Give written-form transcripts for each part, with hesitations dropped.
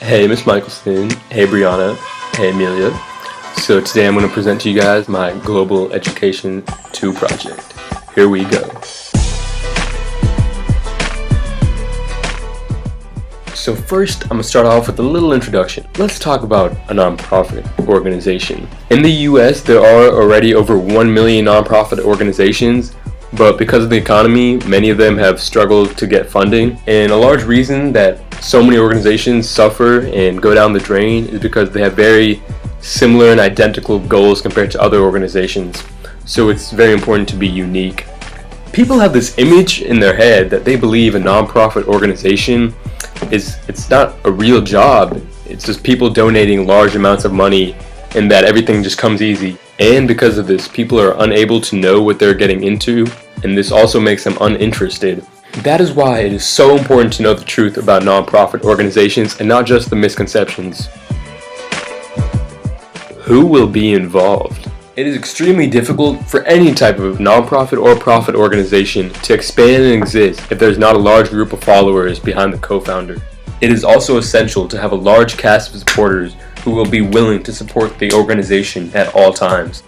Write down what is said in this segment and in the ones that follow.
Hey, Miss Michelson. Hey, Brianna. Hey, Amelia. So today I'm going to present to you guys my Global Education 2 project. Here we go. So first, I'm going to start off with a little introduction. Let's talk about a nonprofit organization. In the US, there are already over 1 million nonprofit organizations, but because of the economy, many of them have struggled to get funding. And a large reason that so many organizations suffer and go down the drain is because they have very similar and identical goals compared to other organizations. So it's very important to be unique. People have this image in their head that they believe a nonprofit organization it's not a real job. It's just people donating large amounts of money and that everything just comes easy. And because of this, people are unable to know what they're getting into, and this also makes them uninterested. That is why it is so important to know the truth about nonprofit organizations and not just the misconceptions. Who will be involved? It is extremely difficult for any type of nonprofit or profit organization to expand and exist if there's not a large group of followers behind the co-founder. It is also essential to have a large cast of supporters who will be willing to support the organization at all times.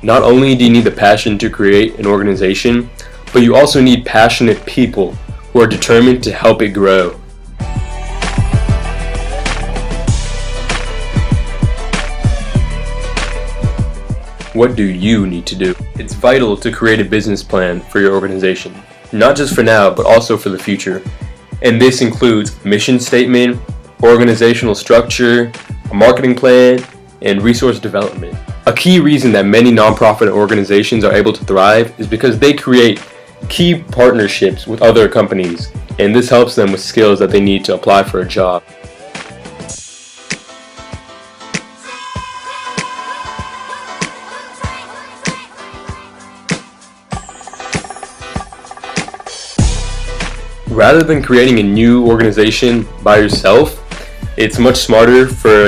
Not only do you need the passion to create an organization, but you also need passionate people who are determined to help it grow. What do you need to do? It's vital to create a business plan for your organization, not just for now, but also for the future. And this includes mission statement, organizational structure, a marketing plan, and resource development. A key reason that many nonprofit organizations are able to thrive is because they create key partnerships with other companies, and this helps them with skills that they need to apply for a job. Rather than creating a new organization by yourself, it's much smarter for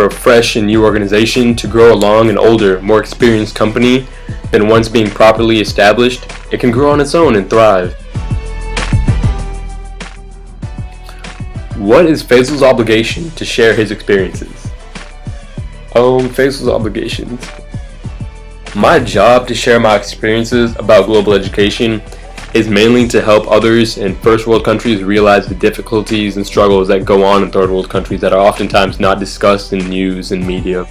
a fresh and new organization to grow along an older, more experienced company than once being properly established. It can grow on its own and thrive. What is Faisal's obligation to share his experiences? Faisal's obligations. My job to share my experiences about global education is mainly to help others in first world countries realize the difficulties and struggles that go on in third world countries that are oftentimes not discussed in news and media.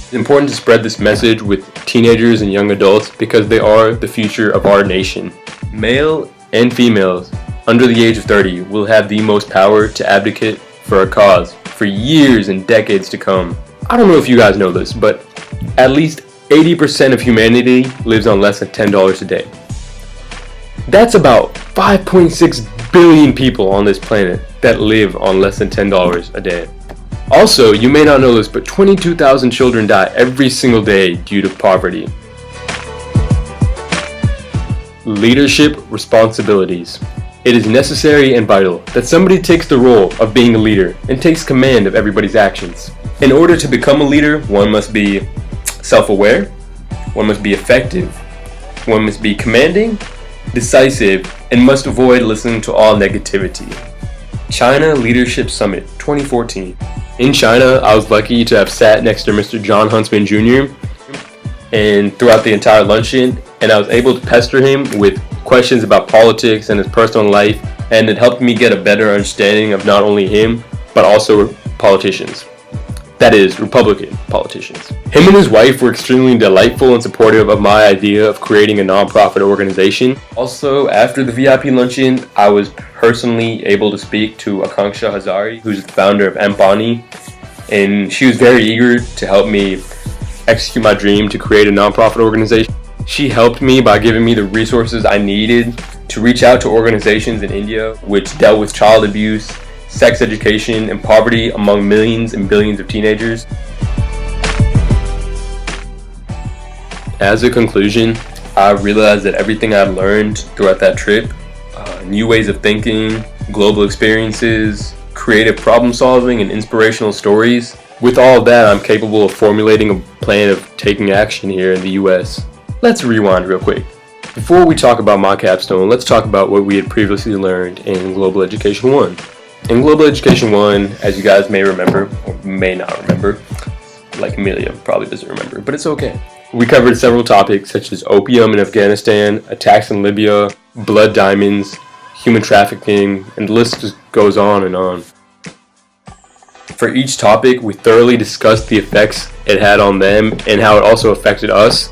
It's important to spread this message with teenagers and young adults because they are the future of our nation. Male and females under the age of 30 will have the most power to advocate for a cause for years and decades to come. I don't know if you guys know this, but at least 80% of humanity lives on less than $10 a day. That's about 5.6 billion people on this planet that live on less than $10 a day. Also, you may not know this, but 22,000 children die every single day due to poverty. Leadership responsibilities. It is necessary and vital that somebody takes the role of being a leader and takes command of everybody's actions. In order to become a leader, one must be self-aware, one must be effective, one must be commanding, decisive, and must avoid listening to all negativity. China Leadership Summit 2014. In China, I was lucky to have sat next to Mr. Jon Huntsman Jr. and throughout the entire luncheon, and I was able to pester him with questions about politics and his personal life, and it helped me get a better understanding of not only him, but also politicians. That is, Republican politicians. Him and his wife were extremely delightful and supportive of my idea of creating a nonprofit organization. Also, after the VIP luncheon, I was personally able to speak to Akanksha Hazari, who's the founder of Empani, and she was very eager to help me execute my dream to create a nonprofit organization. She helped me by giving me the resources I needed to reach out to organizations in India which dealt with child abuse, sex education, and poverty among millions and billions of teenagers. As a conclusion, I realized that everything I learned throughout that trip, new ways of thinking, global experiences, creative problem solving, and inspirational stories, with all of that, I'm capable of formulating a plan of taking action here in the US. Let's rewind real quick. Before we talk about my capstone, let's talk about what we had previously learned in Global Education 1. In Global Education 1, as you guys may remember, or may not remember, like Amelia probably doesn't remember, but it's okay. We covered several topics such as opium in Afghanistan, attacks in Libya, blood diamonds, human trafficking, and the list just goes on and on. For each topic, we thoroughly discussed the effects it had on them and how it also affected us.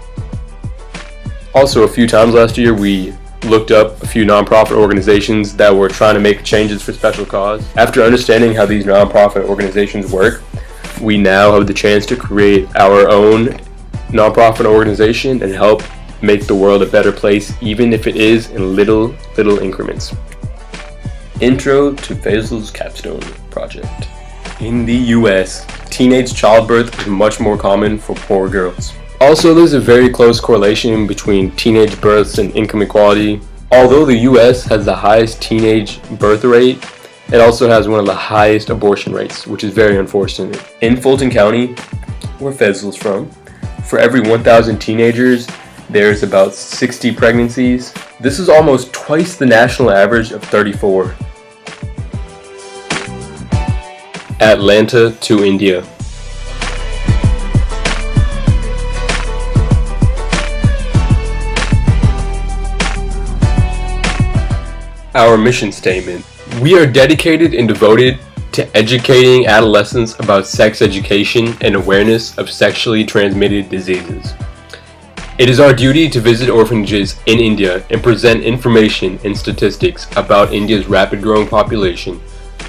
Also, a few times last year, we looked up a few nonprofit organizations that were trying to make changes for special cause. After understanding how these nonprofit organizations work, we now have the chance to create our own nonprofit organization and help make the world a better place, even if it is in little increments. Intro to Faisal's Capstone Project. In the US, teenage childbirth is much more common for poor girls. Also, there's a very close correlation between teenage births and income equality. Although the US has the highest teenage birth rate, it also has one of the highest abortion rates, which is very unfortunate. In Fulton County, where Faisal's from, for every 1,000 teenagers, there's about 60 pregnancies. This is almost twice the national average of 34. Atlanta to India. Our mission statement. We are dedicated and devoted to educating adolescents about sex education and awareness of sexually transmitted diseases. It is our duty to visit orphanages in India and present information and statistics about India's rapid growing population,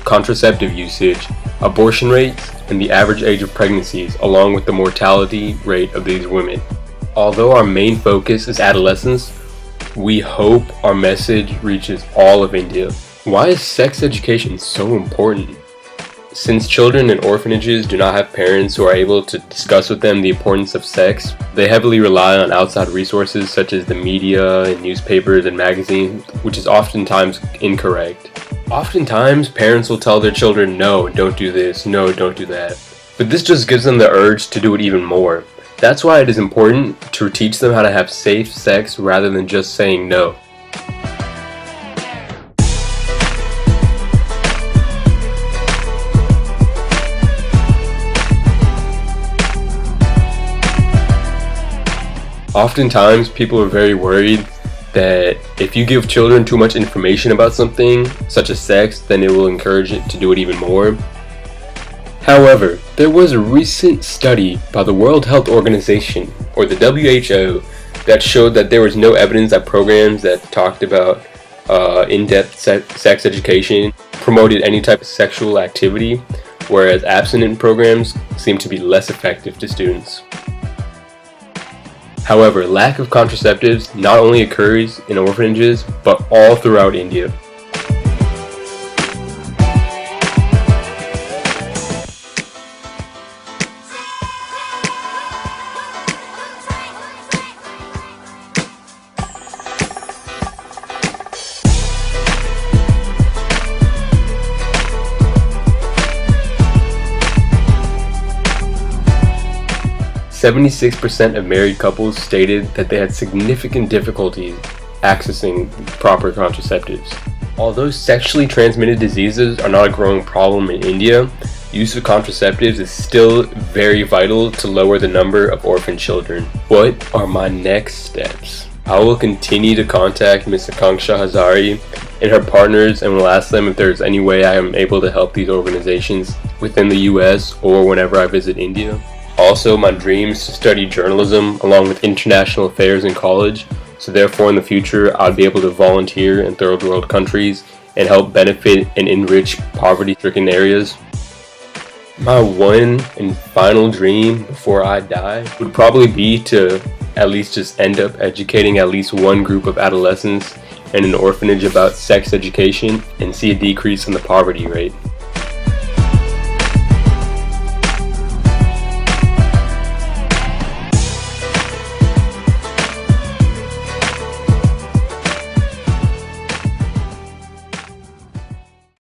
contraceptive usage, abortion rates, and the average age of pregnancies, along with the mortality rate of these women. Although our main focus is adolescents, we hope our message reaches all of India. Why is sex education so important? Since children in orphanages do not have parents who are able to discuss with them the importance of sex, they heavily rely on outside resources such as the media and newspapers and magazines, which is oftentimes incorrect. Oftentimes, parents will tell their children, no, don't do this, no, don't do that. But this just gives them the urge to do it even more. That's why it is important to teach them how to have safe sex rather than just saying no. Oftentimes, people are very worried that if you give children too much information about something, such as sex, then it will encourage it to do it even more. However, there was a recent study by the World Health Organization, or the WHO, that showed that there was no evidence that programs that talked about in-depth sex education promoted any type of sexual activity, whereas abstinent programs seem to be less effective to students. However, lack of contraceptives not only occurs in orphanages, but all throughout India. "76% of married couples stated that they had significant difficulties accessing proper contraceptives. Although sexually transmitted diseases are not a growing problem in India, use of contraceptives is still very vital to lower the number of orphan children. What are my next steps? I will continue to contact Ms. Akanksha Hazari and her partners and will ask them if there's any way I am able to help these organizations within the US or whenever I visit India. Also, my dream is to study journalism along with international affairs in college, so therefore in the future I'll be able to volunteer in third world countries and help benefit and enrich poverty-stricken areas. My one and final dream before I die would probably be to at least just end up educating at least one group of adolescents in an orphanage about sex education and see a decrease in the poverty rate.